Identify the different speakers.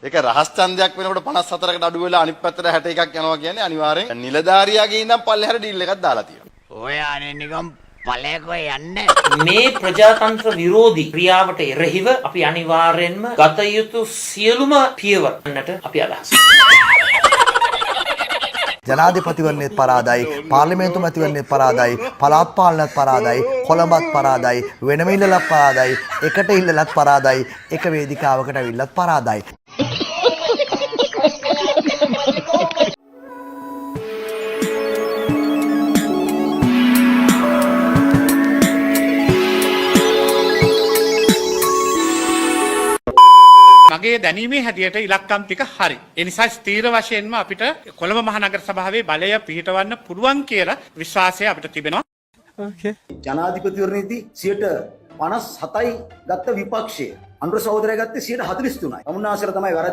Speaker 1: ඒක රහස් ඡන්දයක් වෙනකොට 54කට අඩු වෙලා අනිත් පැත්තට 61ක් යනවා කියන්නේ අනිවාර්යෙන් නිලධාරියාගේ ඉඳන් පල්ලෙහාට ඩීල් එකක් දාලා තියෙනවා.
Speaker 2: ඔය අනේ නිකම් ඵලයකෝ යන්නේ.
Speaker 3: මේ ප්‍රජාතන්ත්‍ර විරෝධී ක්‍රියාවට එරෙහිව අපි අනිවාර්යෙන්ම ගත යුතු සියලුම පියවර ගන්නට අපි අදහස්
Speaker 4: ජනාධිපතිවරණයත් පරාදයි, පාර්ලිමේන්තු මැතිවරණයත් පරාදයි, පළාත් පාලනයත් පරාදයි, කොළඹත් පරාදයි, වෙනම ඉල්ලලත් පරාදයි, එකට ඉල්ලලත් පරාදයි, එක වේදිකාවකට අවිල්ලත් පරාදයි.
Speaker 5: මගේ දැනීමේ හැටියට ඉලක්කම් ටික හරි. ඒ නිසා ස්ථීර වශයෙන්ම අපිට කොළඹ මහනගර සභාවේ බලය පිහිටවන්න පුළුවන් කියලා විශ්වාසය අපිට තිබෙනවා.
Speaker 6: ජනාධිපතිවරණයේදී 57යි ගත්ත විපක්ෂය අනුර සහෝදරය ගත්තේ 43යි. අමුන්නාසර තමයි